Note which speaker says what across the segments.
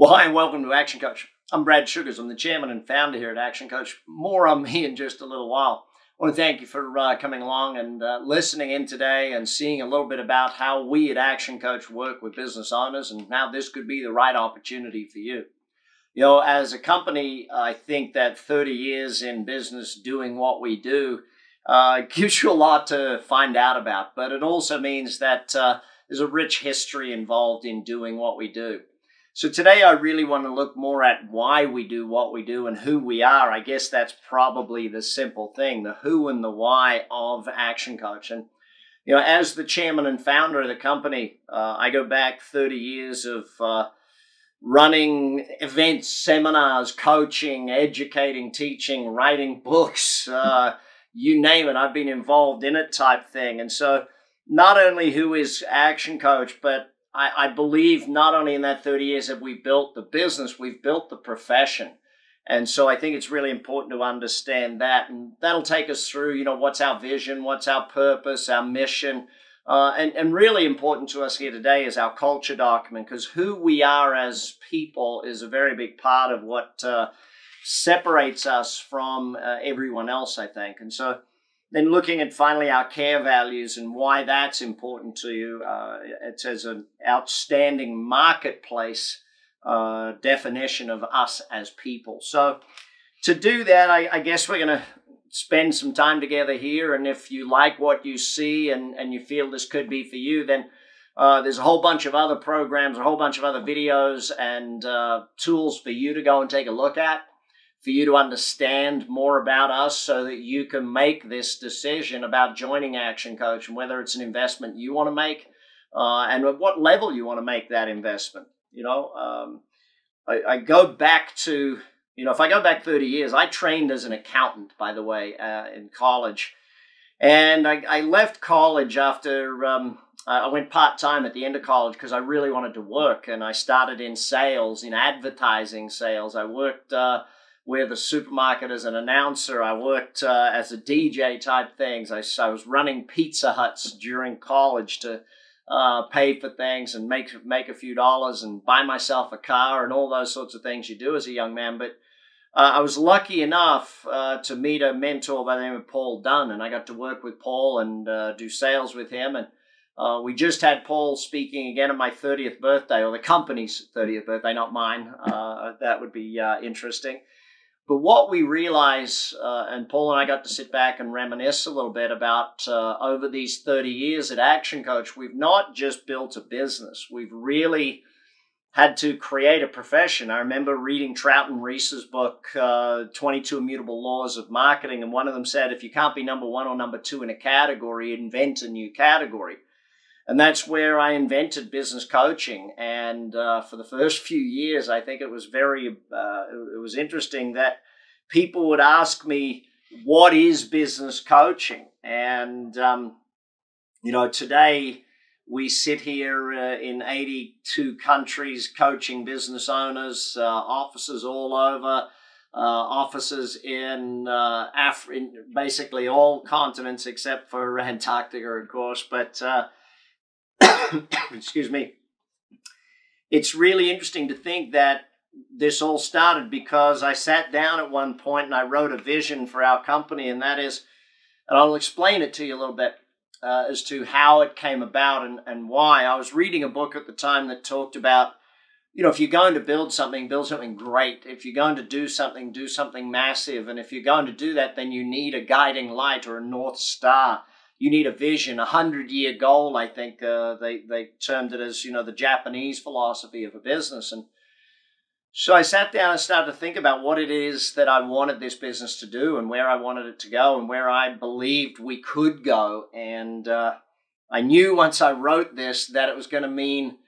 Speaker 1: Well, hi and welcome to Action Coach. I'm Brad Sugars. I'm the chairman and founder here at Action Coach. More on me in just a little while. I want to thank you for coming along and listening in today and seeing a little bit about how we at Action Coach work with business owners and how this could be the right opportunity for you. You know, as a company, I think that 30 years in business doing what we do gives you a lot to find out about, but it also means that there's a rich history involved in doing what we do. So today I really want to look more at why we do what we do and who we are. I guess that's probably the simple thing, the who and the why of Action Coach. And, you know, as the chairman and founder of the company, I go back 30 years of running events, seminars, coaching, educating, teaching, writing books, you name it. I've been involved in it type thing. And so not only who is Action Coach, but I believe not only in that 30 years have we built the business, we've built the profession. And so I think it's really important to understand that. And that'll take us through, you know, what's our vision, what's our purpose, our mission. And really important to us here today is our culture document, because who we are as people is a very big part of what separates us from everyone else, I think. And so then looking at finally our care values and why that's important to you, it's as an outstanding marketplace definition of us as people. So to do that, I guess we're going to spend some time together here. And if you like what you see and you feel this could be for you, then there's a whole bunch of other programs, a whole bunch of other videos and tools for you to go and take a look at, for you to understand more about us so that you can make this decision about joining Action Coach and whether it's an investment you want to make and at what level you want to make that investment. You know, I go back to, you know, if I go back 30 years, I trained as an accountant, by the way, in college. And I left college after I went part-time at the end of college because I really wanted to work. And I started in sales, in advertising sales. I worked with a supermarket as an announcer. I worked as a DJ type things. I was running Pizza Huts during college to pay for things and make a few dollars and buy myself a car and all those sorts of things you do as a young man. But I was lucky enough to meet a mentor by the name of Paul Dunn, and I got to work with Paul and do sales with him. And we just had Paul speaking again at my 30th birthday, or the company's 30th birthday, not mine. That would be interesting. But what we realize, and Paul and I got to sit back and reminisce a little bit about over these 30 years at Action Coach, we've not just built a business. We've really had to create a profession. I remember reading Trouton Reese's book, 22 Immutable Laws of Marketing, and one of them said, if you can't be number one or number two in a category, invent a new category. And that's where I invented business coaching. And for the first few years, I think it was it was interesting that people would ask me, what is business coaching? And, you know, today we sit here in 82 countries coaching business owners, offices all over, offices in basically all continents except for Antarctica, of course. But excuse me. It's really interesting to think that this all started because I sat down at one point and I wrote a vision for our company, and that is, and I'll explain it to you a little bit as to how it came about and why. I was reading a book at the time that talked about, you know, if you're going to build something great. If you're going to do something massive. And if you're going to do that, then you need a guiding light or a North Star. You need a vision, a 100-year goal, I think they termed it as, you know, the Japanese philosophy of a business. And so I sat down and started to think about what it is that I wanted this business to do and where I wanted it to go and where I believed we could go. And I knew once I wrote this that it was going to mean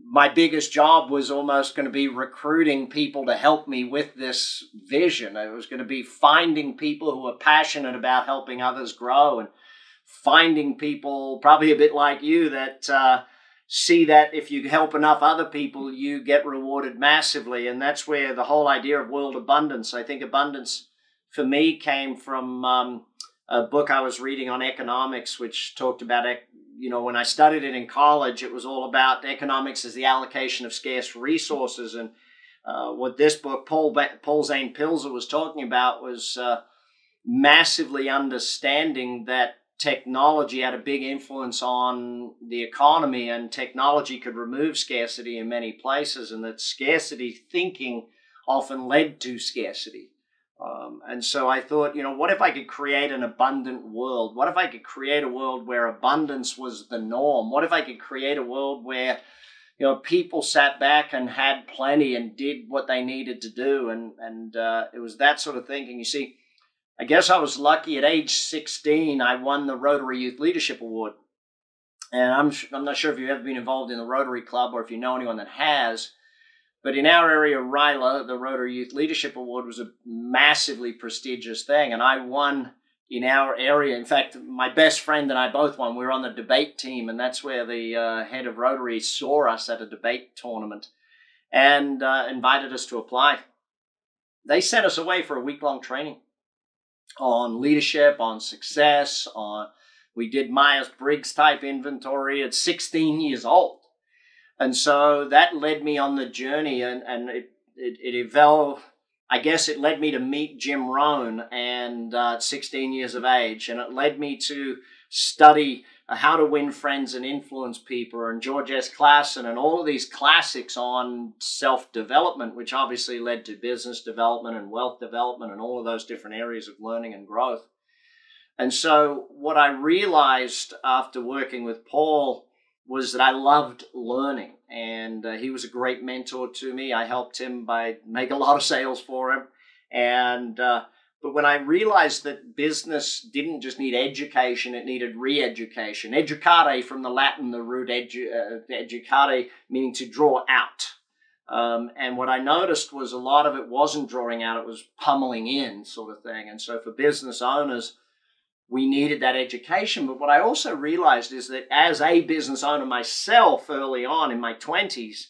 Speaker 1: my biggest job was almost going to be recruiting people to help me with this vision. It was going to be finding people who are passionate about helping others grow and finding people probably a bit like you that see that if you help enough other people, you get rewarded massively. And that's where the whole idea of world abundance, I think abundance for me came from a book I was reading on economics, which talked about when I studied it in college, it was all about economics as the allocation of scarce resources. And what this book, Paul Zane Pilzer, was talking about was massively understanding that technology had a big influence on the economy, and technology could remove scarcity in many places, and that scarcity thinking often led to scarcity. And so I thought, what if I could create an abundant world? What if I could create a world where abundance was the norm? What if I could create a world where, people sat back and had plenty and did what they needed to do? And it was that sort of thinking. You see, I guess I was lucky. At age 16, I won the Rotary Youth Leadership Award. And I'm not sure if you've ever been involved in the Rotary Club or if you know anyone that has. But in our area, Ryla, the Rotary Youth Leadership Award was a massively prestigious thing. And I won in our area. In fact, my best friend and I both won. We were on the debate team, and that's where the head of Rotary saw us at a debate tournament and invited us to apply. They sent us away for a week-long training on leadership, on success, we did Myers-Briggs type inventory at 16 years old. And so that led me on the journey, and it led me to meet Jim Rohn at 16 years of age, and it led me to study How to Win Friends and Influence People, and George S. Clason, and all of these classics on self-development, which obviously led to business development and wealth development and all of those different areas of learning and growth. And so what I realized after working with Paul was that I loved learning, and he was a great mentor to me. I helped him by make a lot of sales for him, but when I realized that business didn't just need education, it needed re-education. Educare from the Latin, the root educare, meaning to draw out. And what I noticed was a lot of it wasn't drawing out, it was pummeling in sort of thing. And so for business owners, we needed that education. But what I also realized is that as a business owner myself early on in my 20s,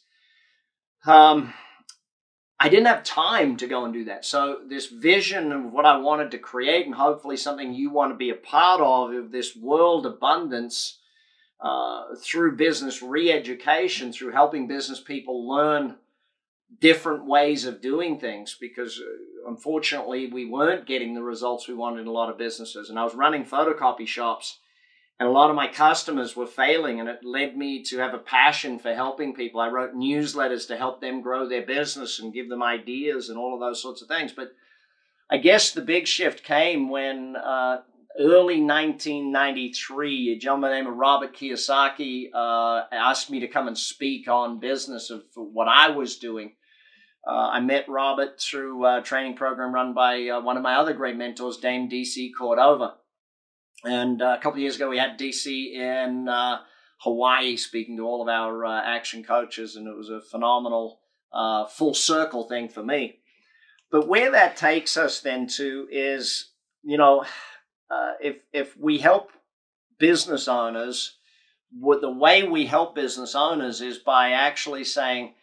Speaker 1: I didn't have time to go and do that. So this vision of what I wanted to create, and hopefully something you want to be a part of this world abundance through business re-education, through helping business people learn different ways of doing things, because unfortunately we weren't getting the results we wanted in a lot of businesses. And I was running photocopy shops, and a lot of my customers were failing, and it led me to have a passion for helping people. I wrote newsletters to help them grow their business and give them ideas and all of those sorts of things. But I guess the big shift came when early 1993, a gentleman named Robert Kiyosaki asked me to come and speak on business of what I was doing. I met Robert through a training program run by one of my other great mentors, Dame DC Cordova. And a couple of years ago, we had DC in Hawaii speaking to all of our action coaches, and it was a phenomenal full circle thing for me. But where that takes us then to is, if we help business owners, the way we help business owners is by actually saying,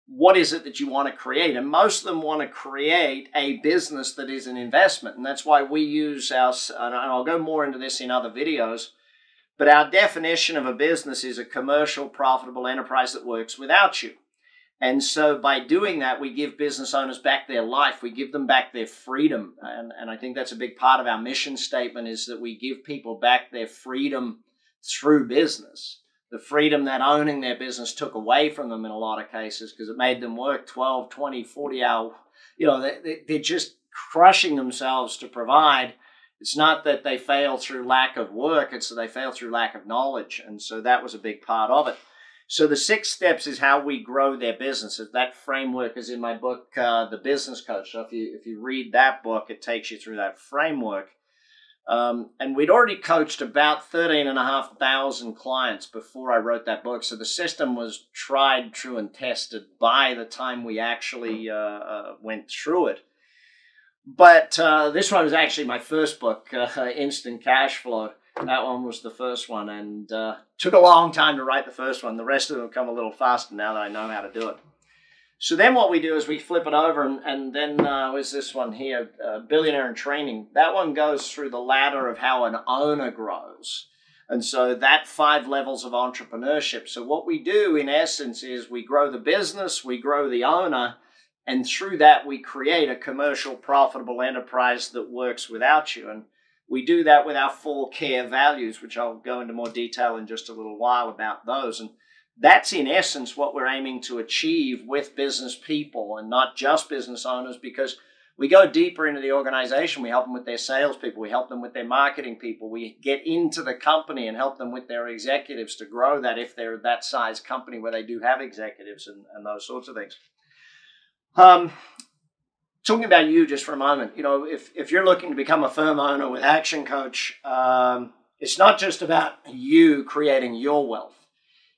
Speaker 1: what is it that you want to create? And most of them want to create a business that is an investment. And that's why we use and I'll go more into this in other videos, but our definition of a business is a commercial, profitable enterprise that works without you. And so by doing that, we give business owners back their life. We give them back their freedom. And I think that's a big part of our mission statement, is that we give people back their freedom through business. The freedom that owning their business took away from them in a lot of cases, because it made them work 12, 20, 40 hours. They're just crushing themselves to provide. It's not that they fail through lack of work, it's that they fail through lack of knowledge. And so that was a big part of it. So the 6 steps is how we grow their businesses. That framework is in my book, The Business Coach. So if you read that book, it takes you through that framework. And we'd already coached about 13,500 clients before I wrote that book. So the system was tried, true, and tested by the time we actually went through it. But this one was actually my first book, Instant Cash Flow. That one was the first one, and took a long time to write the first one. The rest of them have come a little faster now that I know how to do it. So then what we do is we flip it over, and then was this one here, Billionaire in Training. That one goes through the ladder of how an owner grows. And so that 5 levels of entrepreneurship. So what we do in essence is we grow the business, we grow the owner, and through that we create a commercial profitable enterprise that works without you. And we do that with our 4 care values, which I'll go into more detail in just a little while about those. And that's in essence what we're aiming to achieve with business people and not just business owners, because we go deeper into the organization. We help them with their salespeople. We help them with their marketing people. We get into the company and help them with their executives to grow that if they're that size company where they do have executives and those sorts of things. Talking about you just for a moment, if you're looking to become a firm owner with Action Coach, it's not just about you creating your wealth.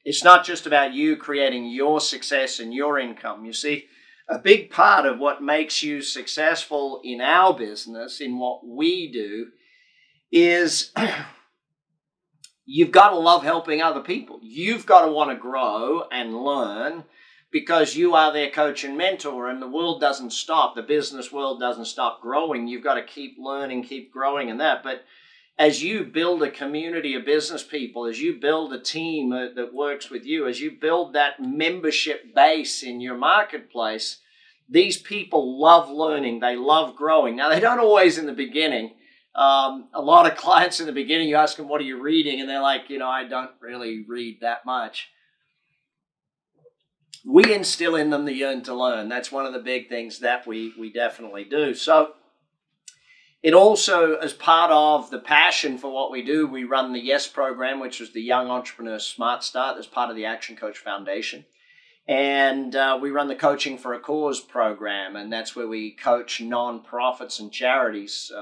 Speaker 1: It's not just about you creating your success and your income. You see, a big part of what makes you successful in our business, in what we do, is you've got to love helping other people. You've got to want to grow and learn because you are their coach and mentor, and the world doesn't stop. The business world doesn't stop growing. You've got to keep learning, keep growing in that. But as you build a community of business people, as you build a team that works with you, as you build that membership base in your marketplace, these people love learning. They love growing. Now, they don't always in the beginning. A lot of clients in the beginning, you ask them, what are you reading? And they're like, I don't really read that much. We instill in them the yearn to learn. That's one of the big things that we definitely do. So it also, as part of the passion for what we do, we run the YES program, which is the Young Entrepreneur Smart Start. That's part of the Action Coach Foundation. And we run the Coaching for a Cause program, and that's where we coach nonprofits and charities,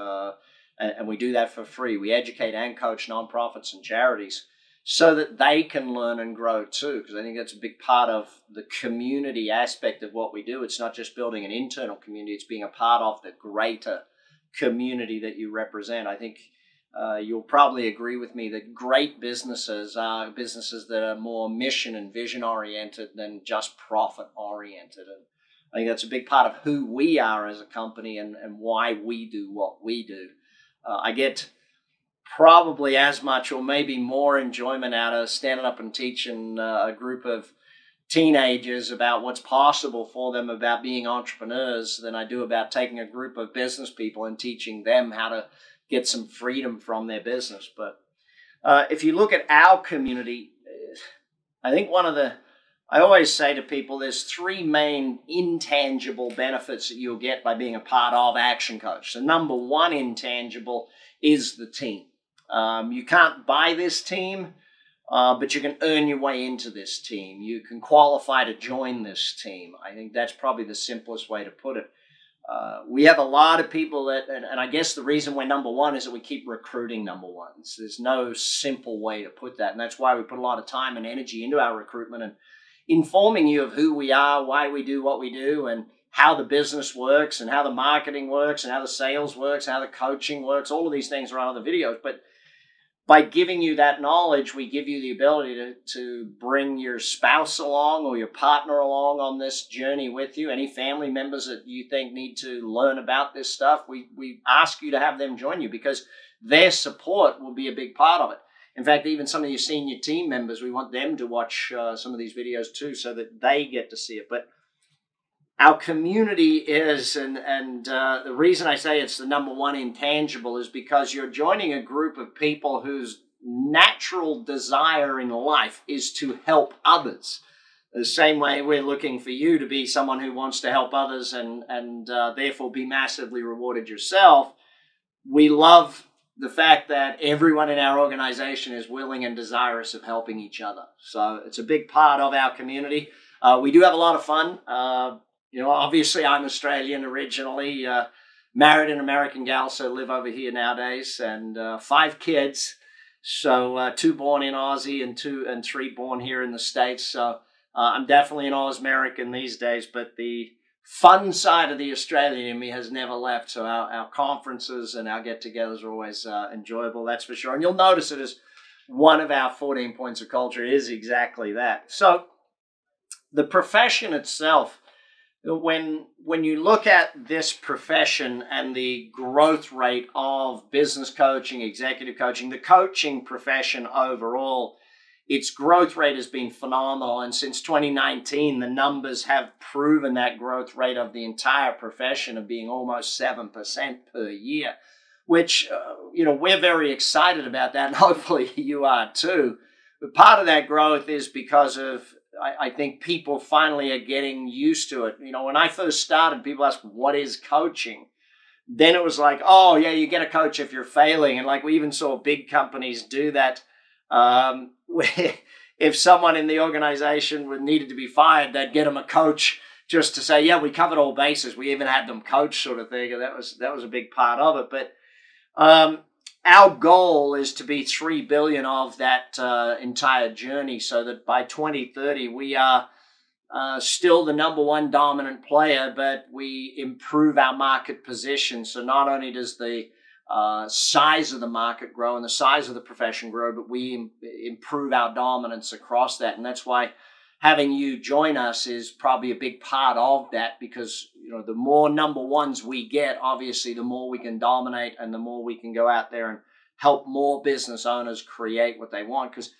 Speaker 1: and we do that for free. We educate and coach nonprofits and charities so that they can learn and grow too, because I think that's a big part of the community aspect of what we do. It's not just building an internal community, it's being a part of the greater community that you represent. I think you'll probably agree with me that great businesses are businesses that are more mission and vision oriented than just profit oriented. And I think that's a big part of who we are as a company and why we do what we do. I get probably as much or maybe more enjoyment out of standing up and teaching a group of teenagers about what's possible for them about being entrepreneurs than I do about taking a group of business people and teaching them how to get some freedom from their business. But if you look at our community, I think I always say to people, there's 3 main intangible benefits that you'll get by being a part of Action Coach. So number 1 intangible is the team. You can't buy this team, but you can earn your way into this team. You can qualify to join this team. I think that's probably the simplest way to put it. We have a lot of people that, and I guess the reason we're number 1 is that we keep recruiting number 1s. There's no simple way to put that, and that's why we put a lot of time and energy into our recruitment and informing you of who we are, why we do what we do, and how the business works, and how the marketing works, and how the sales works, how the coaching works. All of these things are on the videos, but by giving you that knowledge, we give you the ability to bring your spouse along or your partner along on this journey with you. Any family members that you think need to learn about this stuff, we ask you to have them join you because their support will be a big part of it. In fact, even some of your senior team members, we want them to watch some of these videos too so that they get to see it. But our community is, and the reason I say it's the number 1 intangible is because you're joining a group of people whose natural desire in life is to help others. The same way we're looking for you to be someone who wants to help others and therefore be massively rewarded yourself. We love the fact that everyone in our organization is willing and desirous of helping each other. So it's a big part of our community. We do have a lot of fun. Obviously I'm Australian originally, married an American gal, so live over here nowadays, and 5 kids. So 2 born in Aussie and 3 born here in the States. So I'm definitely an Aus-American these days, but the fun side of the Australian in me has never left. So our conferences and our get-togethers are always enjoyable, that's for sure. And you'll notice it as one of our 14 points of culture is exactly that. So the profession itself, When you look at this profession and the growth rate of business coaching, executive coaching, the coaching profession overall, its growth rate has been phenomenal. And since 2019, the numbers have proven that growth rate of the entire profession of being almost 7% per year, which, we're very excited about that. And hopefully you are too. But part of that growth is because of, I think people finally are getting used to it. When I first started, people asked, what is coaching? Then it was like, oh, yeah, you get a coach if you're failing. And like we even saw big companies do that. If someone in the organization needed to be fired, they'd get them a coach just to say, yeah, we covered all bases. We even had them coach sort of thing. And that was a big part of it. But our goal is to be 3 billion of that entire journey, so that by 2030 we are still the number one dominant player, but we improve our market position. So not only does the size of the market grow and the size of the profession grow, but we improve our dominance across that. And that's why having you join us is probably a big part of that, because the more number ones we get, obviously the more we can dominate and the more we can go out there and help more business owners create what they want. Because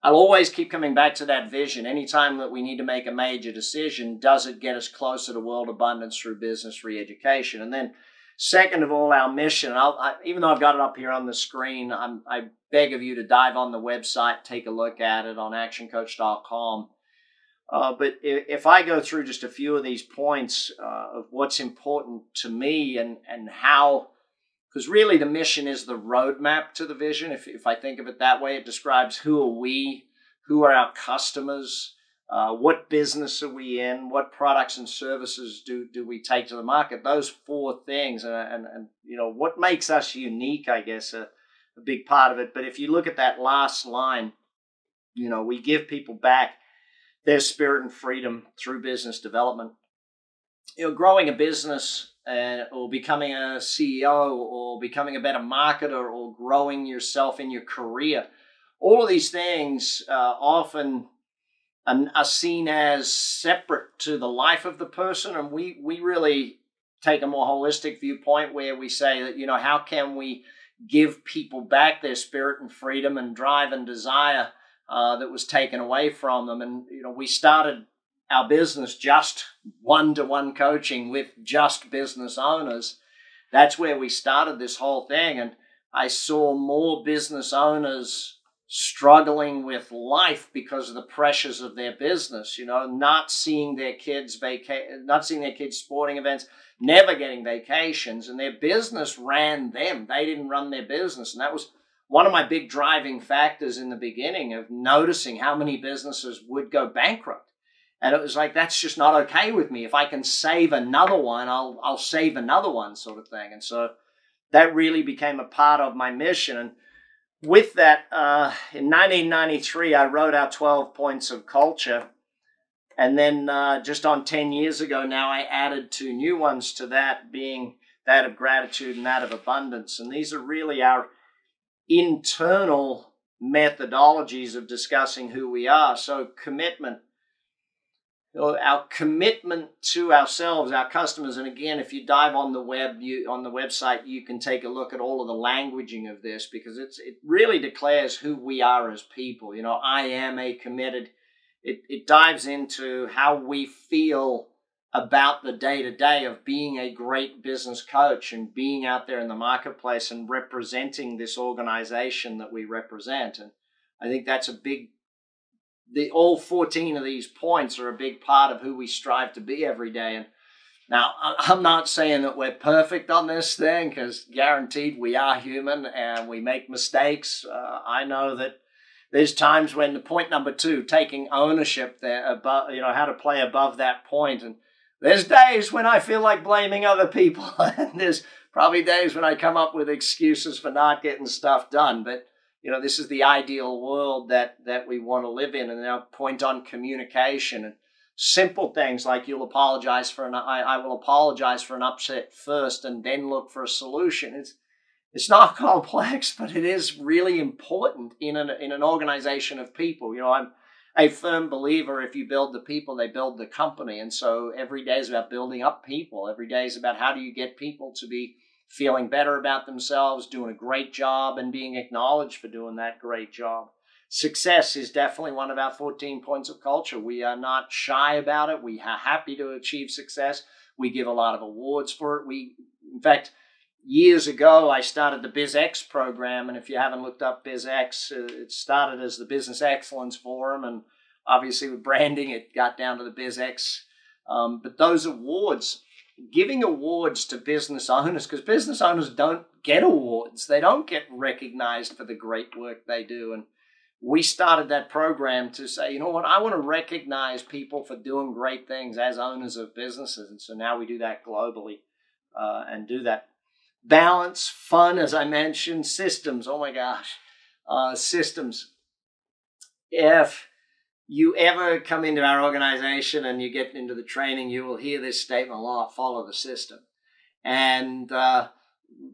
Speaker 1: I'll always keep coming back to that vision. Anytime that we need to make a major decision, does it get us closer to world abundance through business re-education? And then second of all, our mission, even though I've got it up here on the screen, I beg of you to dive on the website, take a look at it on ActionCOACH.com. But if I go through just a few of these points of what's important to me and how, because really the mission is the roadmap to the vision. If I think of it that way, it describes who are we, who are our customers, what business are we in, what products and services do we take to the market. Those four things, and what makes us unique, I guess, a big part of it. But if you look at that last line, we give people back their spirit and freedom through business development. Growing a business or becoming a CEO or becoming a better marketer or growing yourself in your career, all of these things often are seen as separate to the life of the person. And we really take a more holistic viewpoint where we say that, how can we give people back their spirit and freedom and drive and desire that was taken away from them. And, we started our business just one-to-one coaching with just business owners. That's where we started this whole thing. And I saw more business owners struggling with life because of the pressures of their business, not seeing their kids sporting events, never getting vacations, and their business ran them. They didn't run their business. And that was one of my big driving factors in the beginning of noticing how many businesses would go bankrupt. And it was like, that's just not okay with me. If I can save another one, I'll save another one, sort of thing. And so that really became a part of my mission. And with that, in 1993, I wrote out 12 points of culture. And then just on 10 years ago now, I added 2 new ones to that, being that of gratitude and that of abundance. And these are really our internal methodologies of discussing who we are. So commitment, our commitment to ourselves, our customers. And again, if you dive on the website, you can take a look at all of the languaging of this, because it really declares who we are as people. I am a committed. It dives into how we feel about the day-to-day of being a great business coach and being out there in the marketplace and representing this organization that we represent. And I think that's all 14 of these points are a big part of who we strive to be every day. And now, I'm not saying that we're perfect on this thing, because guaranteed we are human and we make mistakes. I know that there's times when the point number 2, taking ownership there, about, how to play above that point. And there's days when I feel like blaming other people. And there's probably days when I come up with excuses for not getting stuff done. But, this is the ideal world that we want to live in. And our point on communication and simple things like I will apologize for an upset first and then look for a solution. It's not complex, but it is really important in an organization of people. a firm believer, if you build the people, they build the company. And so every day is about building up people. Every day is about how do you get people to be feeling better about themselves, doing a great job, and being acknowledged for doing that great job. Success is definitely one of our 14 points of culture. We are not shy about it. We are happy to achieve success. We give a lot of awards for it. In fact, years ago, I started the BizX program, and if you haven't looked up BizX, it started as the Business Excellence Forum, and obviously with branding, it got down to the BizX. But those awards, giving awards to business owners, because business owners don't get awards. They don't get recognized for the great work they do. And we started that program to say, you know what, I want to recognize people for doing great things as owners of businesses. And so now we do that globally and do that. Balance, fun, as I mentioned, systems. Oh my gosh, systems. If you ever come into our organization and you get into the training, you will hear this statement a lot: follow the system. And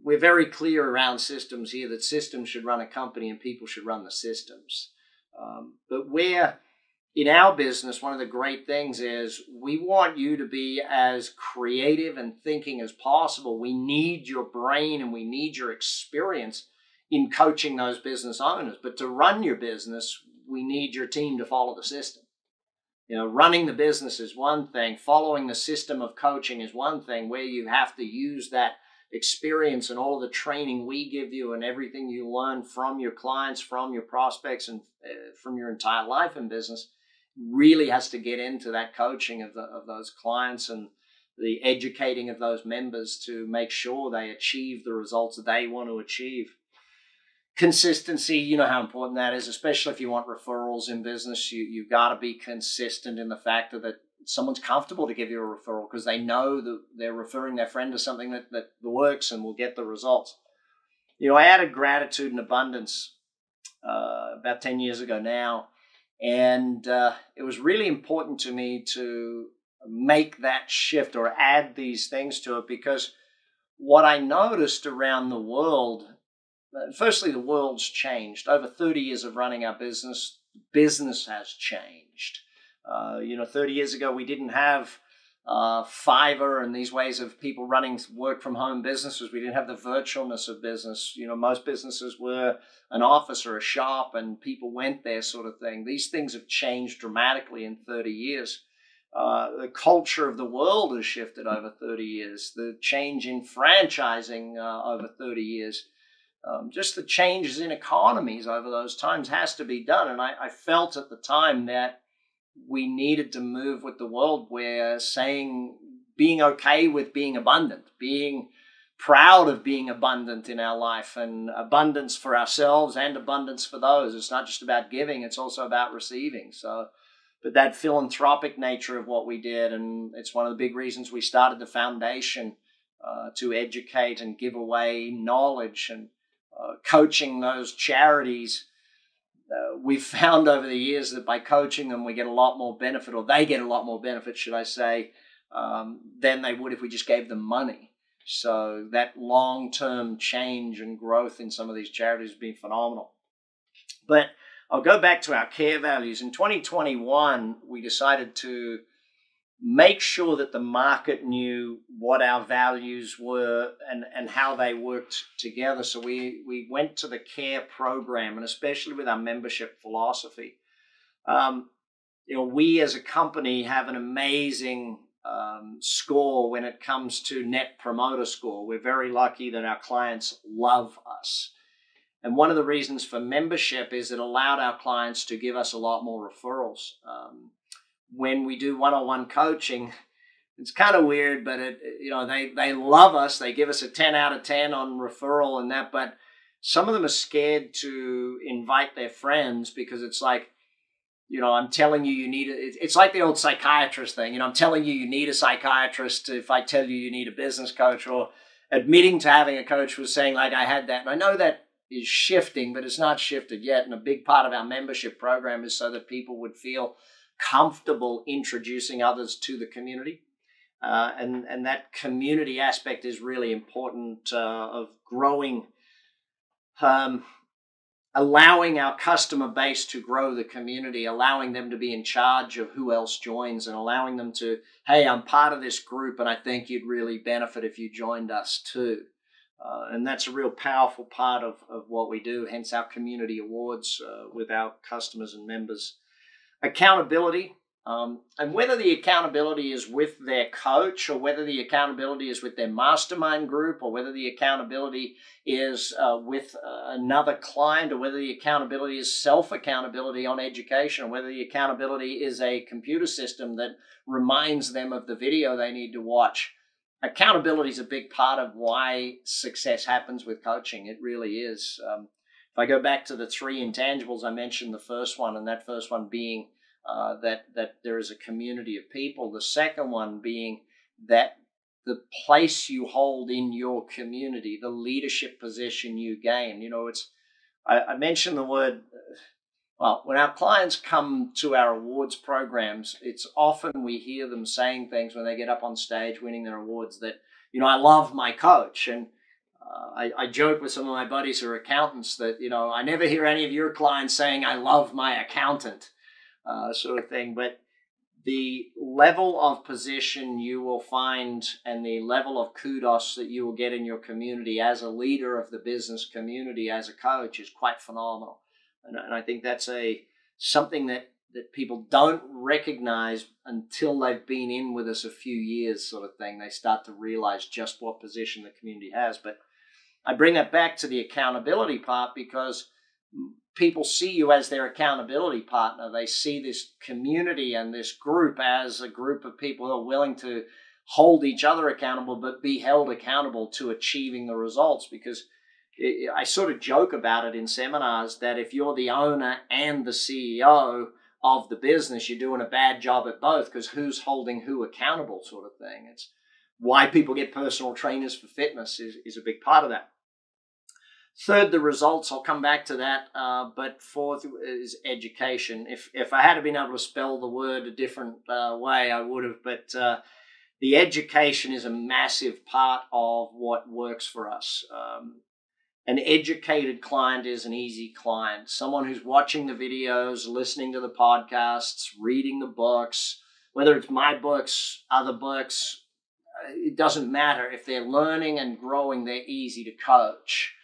Speaker 1: we're very clear around systems here that systems should run a company and people should run the systems. But in our business, one of the great things is we want you to be as creative and thinking as possible. We need your brain and we need your experience in coaching those business owners. But to run your business, we need your team to follow the system. You know, running the business is one thing. Following the system of coaching is one thing, where you have to use that experience and all of the training we give you and everything you learn from your clients, from your prospects, and from your entire life in business really has to get into that coaching of those clients and the educating of those members to make sure they achieve the results that they want to achieve. Consistency, you know how important that is, especially if you want referrals in business. You've got to be consistent in the fact that someone's comfortable to give you a referral because they know that they're referring their friend to something that works and will get the results. You know, I added gratitude and abundance about 10 years ago now, and it was really important to me to make that shift or add these things to it, because what I noticed around the world, firstly, the world's changed. Over 30 years of running our business has changed. 30 years ago, we didn't have Fiverr and these ways of people running work from home businesses. We didn't have the virtualness of business. You know, most businesses were an office or a shop and people went there, sort of thing. These things have changed dramatically in 30 years. The culture of the world has shifted over 30 years. The change in franchising over 30 years. Just the changes in economies over those times has to be done. And I felt at the time that we needed to move with the world, where being okay with being abundant, being proud of being abundant in our life, and abundance for ourselves and abundance for those. It's not just about giving, it's also about receiving. But that philanthropic nature of what we did, and it's one of the big reasons we started the foundation to educate and give away knowledge and coaching those charities. We've found over the years that by coaching them, we get a lot more benefit, or they get a lot more benefit, should I say, than they would if we just gave them money. So that long-term change and growth in some of these charities has been phenomenal. But I'll go back to our care values. In 2021, we decided to make sure that the market knew what our values were and how they worked together. So we went to the CARE program, and especially with our membership philosophy. We as a company have an amazing score when it comes to Net Promoter Score. We're very lucky that our clients love us. And one of the reasons for membership is it allowed our clients to give us a lot more referrals. When we do one-on-one coaching, it's kind of weird, but they love us. They give us a 10 out of 10 on referral and that, but some of them are scared to invite their friends because it's like, I'm telling you need it's like the old psychiatrist thing. I'm telling you need a psychiatrist if I tell you need a business coach, or admitting to having a coach was saying like I had that. And I know that is shifting, but it's not shifted yet. And a big part of our membership program is so that people would feel comfortable introducing others to the community. And that community aspect is really important of growing allowing our customer base to grow the community, allowing them to be in charge of who else joins, and allowing them to, hey, I'm part of this group and I think you'd really benefit if you joined us too. And that's a real powerful part of what we do, hence our community awards with our customers and members. Accountability. And whether the accountability is with their coach, or whether the accountability is with their mastermind group, or whether the accountability is with another client, or whether the accountability is self-accountability on education, or whether the accountability is a computer system that reminds them of the video they need to watch. Accountability is a big part of why success happens with coaching. It really is. If I go back to the 3 intangibles, I mentioned the first one, and that first one being that there is a community of people. The second one being that the place you hold in your community, the leadership position you gain. You know, I mentioned the word, well, when our clients come to our awards programs, it's often we hear them saying things when they get up on stage winning their awards that, you know, I love my coach. And I joke with some of my buddies who are accountants that, you know, I never hear any of your clients saying, I love my accountant. Sort of thing. But the level of position you will find and the level of kudos that you will get in your community as a leader of the business community, as a coach, is quite phenomenal. And I think that's something that people don't recognize until they've been in with us a few years, sort of thing. They start to realize just what position the community has. But I bring that back to the accountability part because people see you as their accountability partner. They see this community and this group as a group of people who are willing to hold each other accountable, but be held accountable to achieving the results. Because I sort of joke about it in seminars that if you're the owner and the CEO of the business, you're doing a bad job at both, because who's holding who accountable, sort of thing. It's why people get personal trainers for fitness is a big part of that. Third, the results. I'll come back to that. But fourth is education. If I had been able to spell the word a different way, I would have. But the education is a massive part of what works for us. An educated client is an easy client. Someone who's watching the videos, listening to the podcasts, reading the books, whether it's my books, other books, it doesn't matter. If they're learning and growing, they're easy to coach.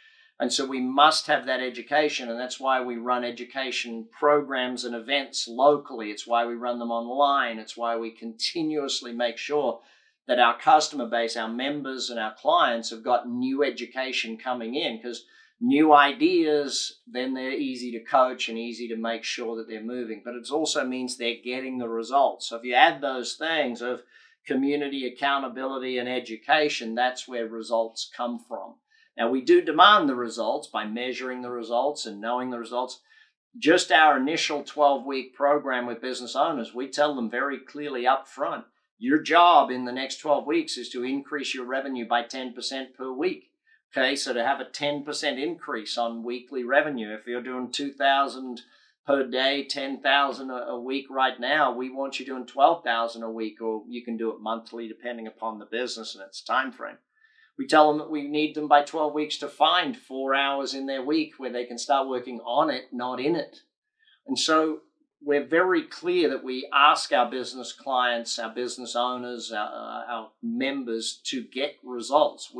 Speaker 1: And so we must have that education, and that's why we run education programs and events locally. It's why we run them online. It's why we continuously make sure that our customer base, our members and our clients have got new education coming in, because new ideas, then they're easy to coach and easy to make sure that they're moving. But it also means they're getting the results. So if you add those things of community, accountability, and education, that's where results come from. Now, we do demand the results by measuring the results and knowing the results. Just our initial 12-week program with business owners, we tell them very clearly up front, your job in the next 12 weeks is to increase your revenue by 10% per week. Okay, so to have a 10% increase on weekly revenue, if you're doing $2,000 per day, $10,000 a week right now, we want you doing $12,000 a week, or you can do it monthly depending upon the business and its time frame. We tell them that we need them by 12 weeks to find 4 hours in their week where they can start working on it, not in it. And so we're very clear that we ask our business clients, our business owners, our members to get results.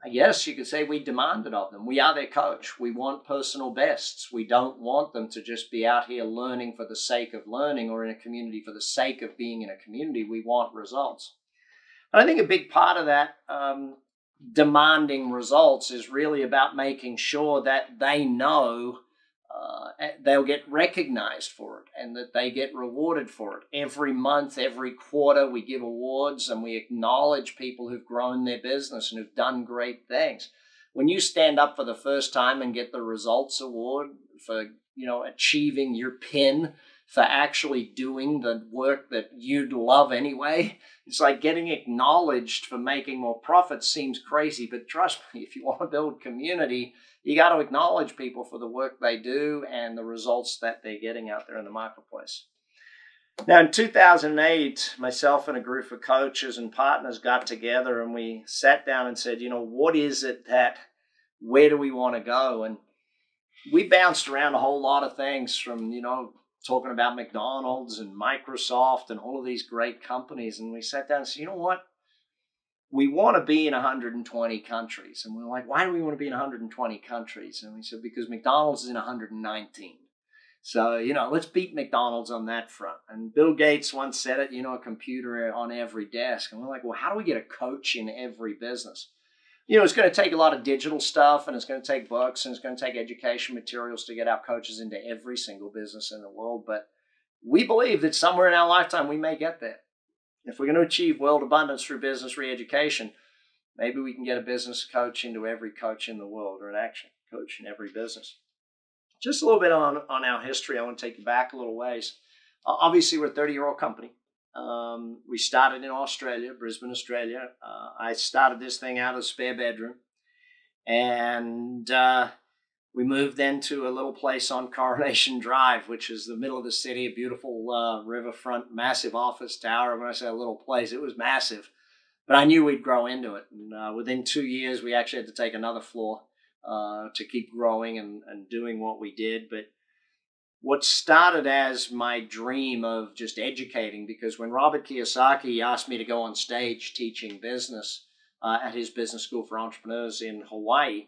Speaker 1: Yes, you could say we demand it of them. We are their coach. We want personal bests. We don't want them to just be out here learning for the sake of learning, or in a community for the sake of being in a community. We want results. I think a big part of that demanding results is really about making sure that they know they'll get recognized for it and that they get rewarded for it. Every month, every quarter, we give awards and we acknowledge people who've grown their business and who've done great things. When you stand up for the first time and get the results award for, achieving your PIN, for actually doing the work that you'd love anyway, it's like getting acknowledged for making more profits seems crazy, but trust me, if you want to build community, you got to acknowledge people for the work they do and the results that they're getting out there in the marketplace. Now, in 2008, myself and a group of coaches and partners got together and we sat down and said, what is it where do we want to go? And we bounced around a whole lot of things from, talking about McDonald's and Microsoft and all of these great companies. And we sat down and said, you know what? We want to be in 120 countries. And we're like, why do we want to be in 120 countries? And we said, because McDonald's is in 119. So, let's beat McDonald's on that front. And Bill Gates once said it, a computer on every desk. And we're like, well, how do we get a coach in every business? It's going to take a lot of digital stuff, and it's going to take books, and it's going to take education materials to get our coaches into every single business in the world. But we believe that somewhere in our lifetime, we may get there. If we're going to achieve world abundance through business re-education, maybe we can get a business coach into every coach in the world, or an action coach in every business. Just a little bit on our history. I want to take you back a little ways. Obviously, we're a 30-year-old company. We started in Australia, Brisbane, Australia. I started this thing out of a spare bedroom. And we moved then to a little place on Coronation Drive, which is the middle of the city, a beautiful riverfront, massive office tower. When I say a little place, it was massive. But I knew we'd grow into it. And within 2 years, we actually had to take another floor to keep growing and doing what we did. But what started as my dream of just educating, because when Robert Kiyosaki asked me to go on stage teaching business at his business school for entrepreneurs in Hawaii,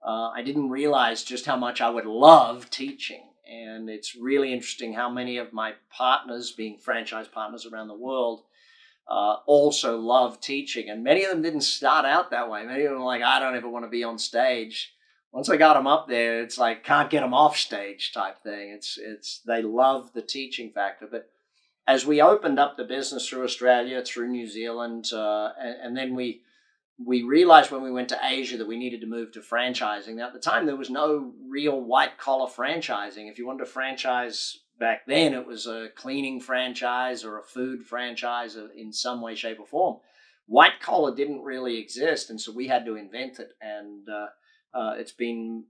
Speaker 1: I didn't realize just how much I would love teaching. And it's really interesting how many of my partners, being franchise partners around the world, also love teaching. And many of them didn't start out that way. Many of them were like, I don't ever want to be on stage. Once I got them up there, it's like, can't get them off stage type thing. They love the teaching factor. But as we opened up the business through Australia, through New Zealand, and then we realized when we went to Asia that we needed to move to franchising. Now, at the time, there was no real white-collar franchising. If you wanted to franchise back then, it was a cleaning franchise or a food franchise in some way, shape, or form. White-collar didn't really exist, and so we had to invent it. And it's been,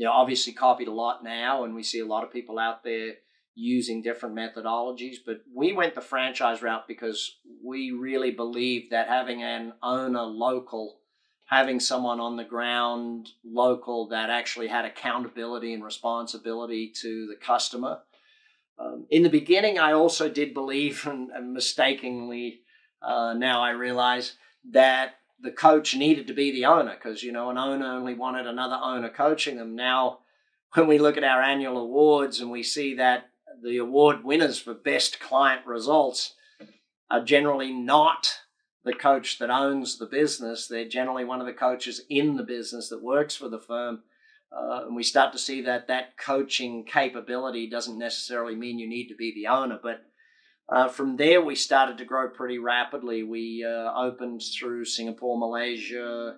Speaker 1: obviously copied a lot now, and we see a lot of people out there using different methodologies. But we went the franchise route because we really believed that having an owner local, having someone on the ground local that actually had accountability and responsibility to the customer. In the beginning, I also did believe, and mistakenly now I realize, that the coach needed to be the owner, because, an owner only wanted another owner coaching them. Now, when we look at our annual awards and we see that the award winners for best client results are generally not the coach that owns the business. They're generally one of the coaches in the business that works for the firm. And we start to see that coaching capability doesn't necessarily mean you need to be the owner. But from there, we started to grow pretty rapidly. We opened through Singapore, Malaysia.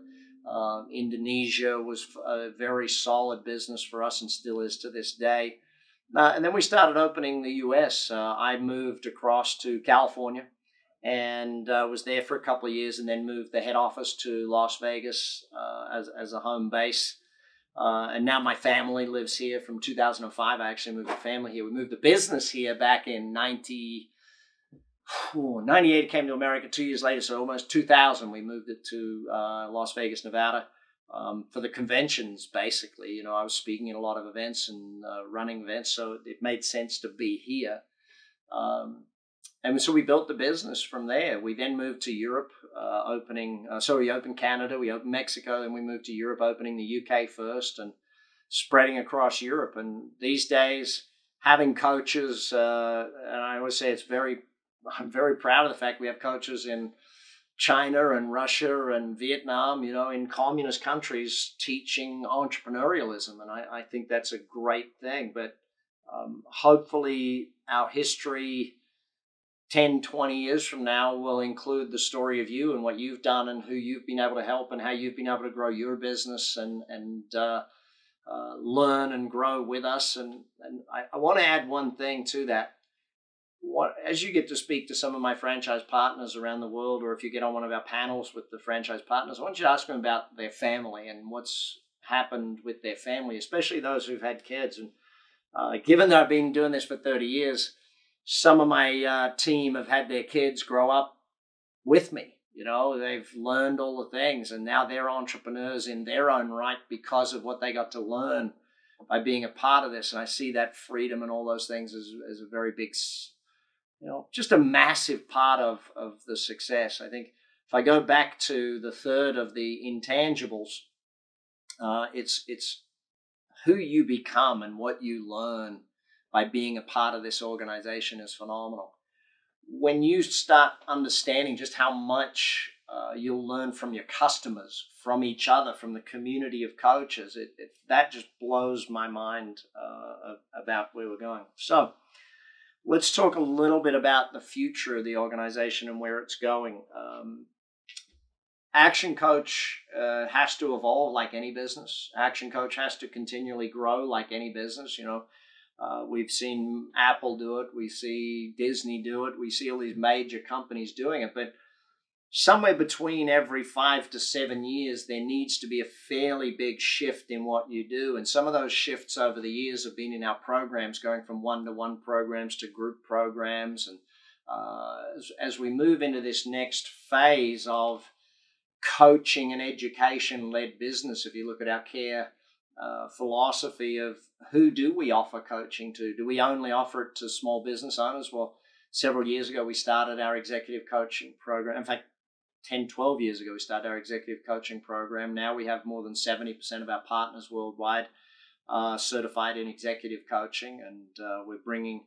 Speaker 1: Indonesia was a very solid business for us and still is to this day. And then we started opening the U.S. I moved across to California and was there for a couple of years, and then moved the head office to Las Vegas as a home base. And now my family lives here from 2005. I actually moved the family here. We moved the business here back in 98. Came to America 2 years later, so almost 2000. We moved it to Las Vegas, Nevada. For the conventions, basically. I was speaking at a lot of events and running events, so it made sense to be here. And so we built the business from there. We then moved to Europe, we opened Canada, we opened Mexico, then we moved to Europe, opening the UK first and spreading across Europe. And these days, having coaches, and I always say I'm very proud of the fact we have coaches in China and Russia and Vietnam, in communist countries, teaching entrepreneurialism. And I think that's a great thing. But hopefully our history 10, 20 years from now will include the story of you and what you've done and who you've been able to help and how you've been able to grow your business and learn and grow with us. And I want to add one thing to that. As you get to speak to some of my franchise partners around the world, or if you get on one of our panels with the franchise partners, I want you to ask them about their family and what's happened with their family, especially those who've had kids. And given that I've been doing this for 30 years, some of my team have had their kids grow up with me. They've learned all the things, and now they're entrepreneurs in their own right because of what they got to learn by being a part of this. And I see that freedom and all those things as a very big, just a massive part of the success. I think if I go back to the third of the intangibles, it's who you become and what you learn by being a part of this organization is phenomenal. When you start understanding just how much you'll learn from your customers, from each other, from the community of coaches, that just blows my mind about where we're going. So let's talk a little bit about the future of the organization and where it's going. Action Coach has to evolve like any business. Action Coach has to continually grow like any business. We've seen Apple do it. We see Disney do it. We see all these major companies doing it. But somewhere between every 5 to 7 years, there needs to be a fairly big shift in what you do. And some of those shifts over the years have been in our programs, going from one-to-one programs to group programs. And as we move into this next phase of coaching and education-led business, if you look at our care philosophy of who do we offer coaching to? Do we only offer it to small business owners? Well, several years ago, we started our executive coaching program. In fact, 10, 12 years ago, we started our executive coaching program. Now we have more than 70% of our partners worldwide certified in executive coaching, and we're bringing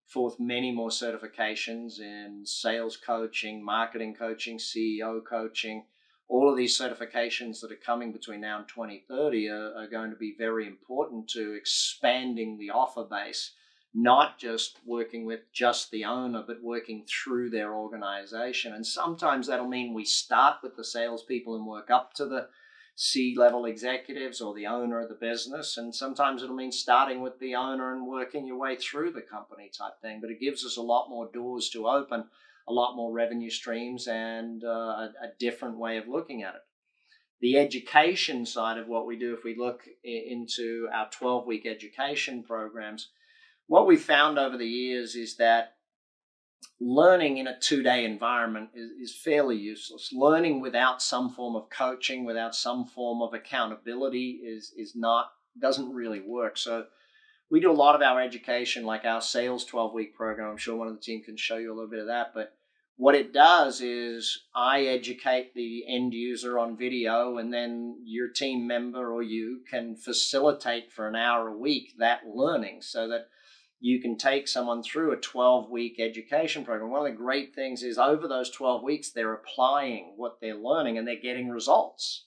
Speaker 1: forth many more certifications in sales coaching, marketing coaching, CEO coaching. All of these certifications that are coming between now and 2030 are going to be very important to expanding the offer base, not just working with just the owner, but working through their organization. And sometimes that'll mean we start with the salespeople and work up to the C-level executives or the owner of the business. And sometimes it'll mean starting with the owner and working your way through the company type thing. But it gives us a lot more doors to open, a lot more revenue streams, and a different way of looking at it. The education side of what we do, if we look into our 12-week education programs, what we found over the years is that learning in a 2-day environment is fairly useless. Learning without some form of coaching, without some form of accountability doesn't really work. So we do a lot of our education, like our sales 12-week program. I'm sure one of the team can show you a little bit of that. But what it does is I educate the end user on video, and then your team member or you can facilitate for an hour a week that learning so that you can take someone through a 12-week education program. One of the great things is over those 12 weeks, they're applying what they're learning and they're getting results.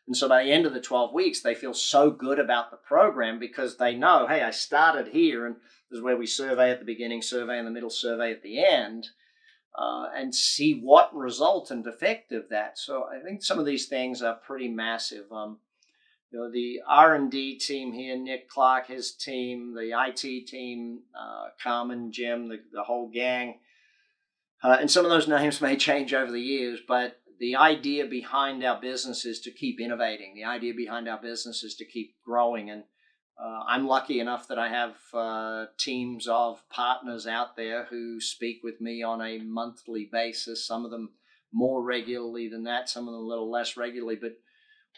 Speaker 1: And so by the end of the 12 weeks, they feel so good about the program because they know, hey, I started here, and this is where we survey at the beginning, survey in the middle, survey at the end, and see what result and effect of that. So I think some of these things are pretty massive. The R&D team here, Nick Clark, his team, the IT team, Carmen, Jim, the whole gang, and some of those names may change over the years, but the idea behind our business is to keep innovating. The idea behind our business is to keep growing. And I'm lucky enough that I have teams of partners out there who speak with me on a monthly basis, some of them more regularly than that, some of them a little less regularly. But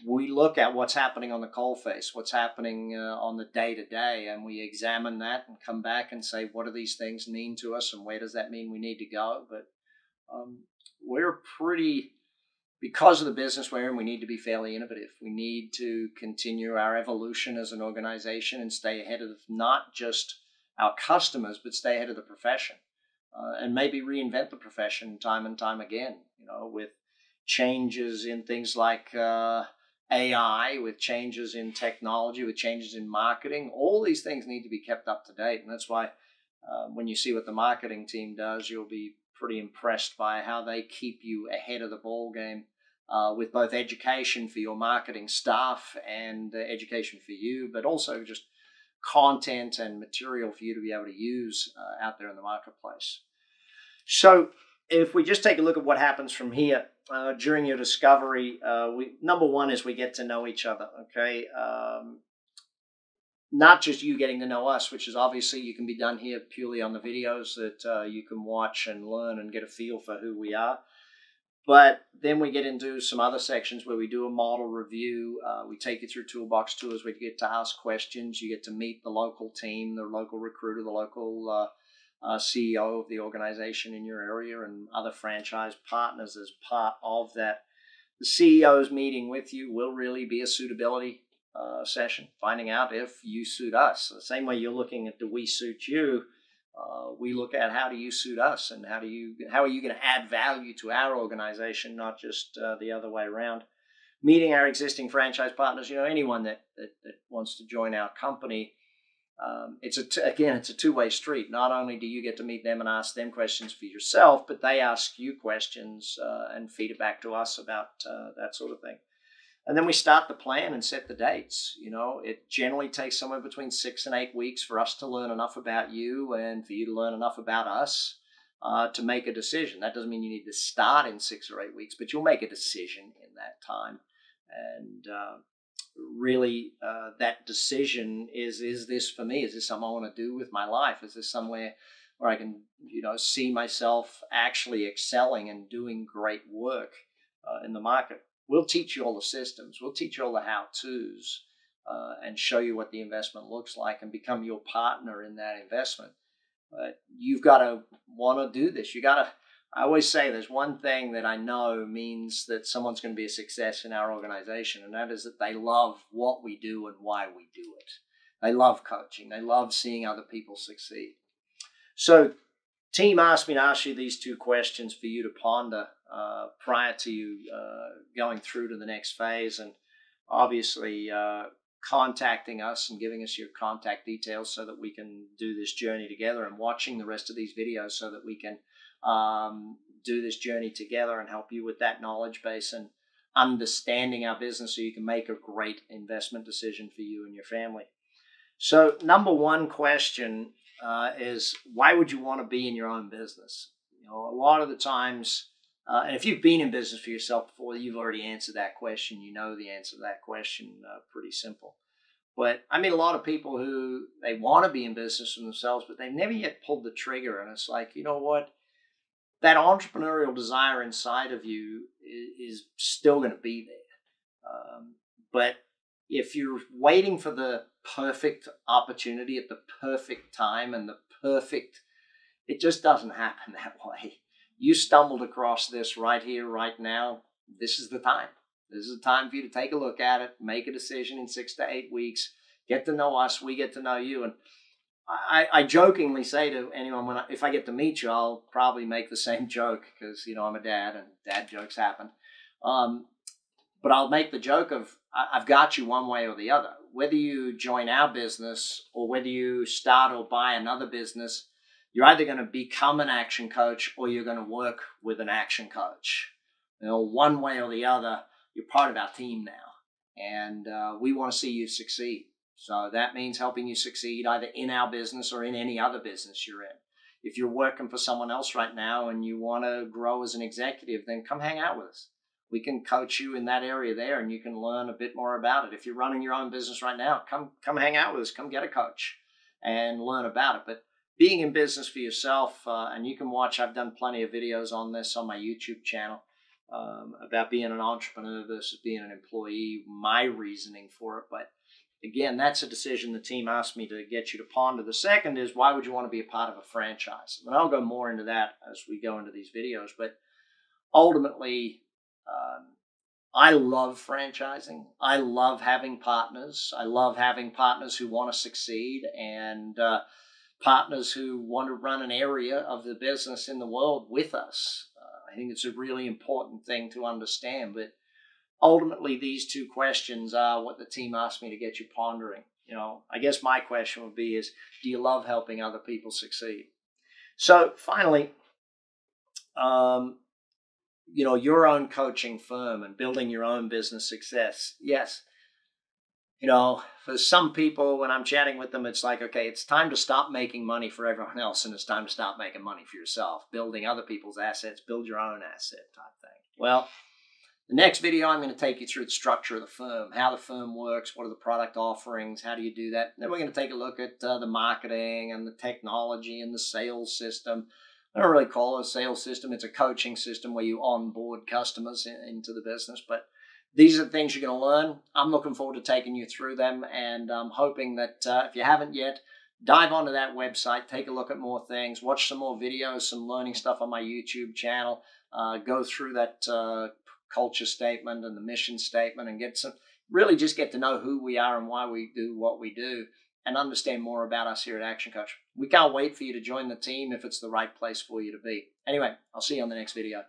Speaker 1: we look at what's happening on the coalface, what's happening on the day-to-day, and we examine that and come back and say, what do these things mean to us, and where does that mean we need to go? But because of the business we're in, we need to be fairly innovative. We need to continue our evolution as an organization and stay ahead of not just our customers, but stay ahead of the profession, and maybe reinvent the profession time and time again, with changes in things like AI, with changes in technology, with changes in marketing. All these things need to be kept up to date. And that's why when you see what the marketing team does, you'll be pretty impressed by how they keep you ahead of the ball game with both education for your marketing staff and education for you, but also just content and material for you to be able to use out there in the marketplace. So if we just take a look at what happens from here during your discovery, number one is we get to know each other, okay? Not just you getting to know us, which is obviously you can be done here purely on the videos that you can watch and learn and get a feel for who we are. But then we get into some other sections where we do a model review. We take you through toolbox tours where you get to ask questions. You get to meet the local team, the local recruiter, the local CEO of the organization in your area, and other franchise partners as part of that. The CEO's meeting with you will really be a suitability session, finding out if you suit us. The same way you're looking at, do we suit you? We look at, how do you suit us, and how are you going to add value to our organization, not just the other way around. Meeting our existing franchise partners, anyone that wants to join our company, it's a two-way street. Not only do you get to meet them and ask them questions for yourself, but they ask you questions and feed it back to us about that sort of thing. And then we start the plan and set the dates. It generally takes somewhere between 6 and 8 weeks for us to learn enough about you and for you to learn enough about us to make a decision. That doesn't mean you need to start in 6 or 8 weeks, but you'll make a decision in that time. And really, that decision is this for me? Is this something I want to do with my life? Is this somewhere where I can, see myself actually excelling and doing great work in the market? We'll teach you all the systems. We'll teach you all the how-tos and show you what the investment looks like and become your partner in that investment. But you've got to want to do this. I always say there's one thing that I know means that someone's going to be a success in our organization, and that is that they love what we do and why we do it. They love coaching. They love seeing other people succeed. So, team asked me to ask you these 2 questions for you to ponder prior to you going through to the next phase, and obviously contacting us and giving us your contact details so that we can do this journey together, and watching the rest of these videos so that we can do this journey together and help you with that knowledge base and understanding our business so you can make a great investment decision for you and your family. So number 1 question is, why would you want to be in your own business? A lot of the times, and if you've been in business for yourself before, you've already answered that question. You know the answer to that question, pretty simple. But I meet a lot of people who, they want to be in business for themselves, but they've never yet pulled the trigger. And it's like, you know what? That entrepreneurial desire inside of you is still going to be there. But if you're waiting for the perfect opportunity at the perfect time and it just doesn't happen that way. You stumbled across this right here, right now. This is the time. This is the time for you to take a look at it, make a decision in 6 to 8 weeks, get to know us, we get to know you. And I jokingly say to anyone, if I get to meet you, I'll probably make the same joke because, I'm a dad and dad jokes happen. But I'll make the joke of, I've got you one way or the other. Whether you join our business or whether you start or buy another business, you're either going to become an action coach or you're going to work with an action coach. One way or the other, you're part of our team now. And we want to see you succeed. So that means helping you succeed either in our business or in any other business you're in. If you're working for someone else right now and you want to grow as an executive, then come hang out with us. We can coach you in that area there and you can learn a bit more about it. If you're running your own business right now, come hang out with us. Come get a coach and learn about it. But being in business for yourself, and you can watch, I've done plenty of videos on this on my YouTube channel about being an entrepreneur versus being an employee, my reasoning for it. But again, that's a decision the team asked me to get you to ponder. The second is, why would you want to be a part of a franchise? And I'll go more into that as we go into these videos. But ultimately, I love franchising. I love having partners. I love having partners who want to succeed and partners who want to run an area of the business in the world with us. I think it's a really important thing to understand. But ultimately, these 2 questions are what the team asked me to get you pondering. I guess my question would be is, do you love helping other people succeed? So finally, your own coaching firm and building your own business success. Yes. For some people, when I'm chatting with them, it's like, okay, it's time to stop making money for everyone else and it's time to stop making money for yourself. Building other people's assets, build your own asset type thing. Well, the next video, I'm going to take you through the structure of the firm, how the firm works, what are the product offerings, how do you do that? Then we're going to take a look at the marketing and the technology and the sales system. I don't really call it a sales system. It's a coaching system where you onboard customers into the business. But these are the things you're going to learn. I'm looking forward to taking you through them, and I'm hoping that if you haven't yet, dive onto that website, take a look at more things, watch some more videos, some learning stuff on my YouTube channel, go through that culture statement and the mission statement, and really just get to know who we are and why we do what we do, and understand more about us here at Action Coach. We can't wait for you to join the team if it's the right place for you to be. Anyway, I'll see you on the next video.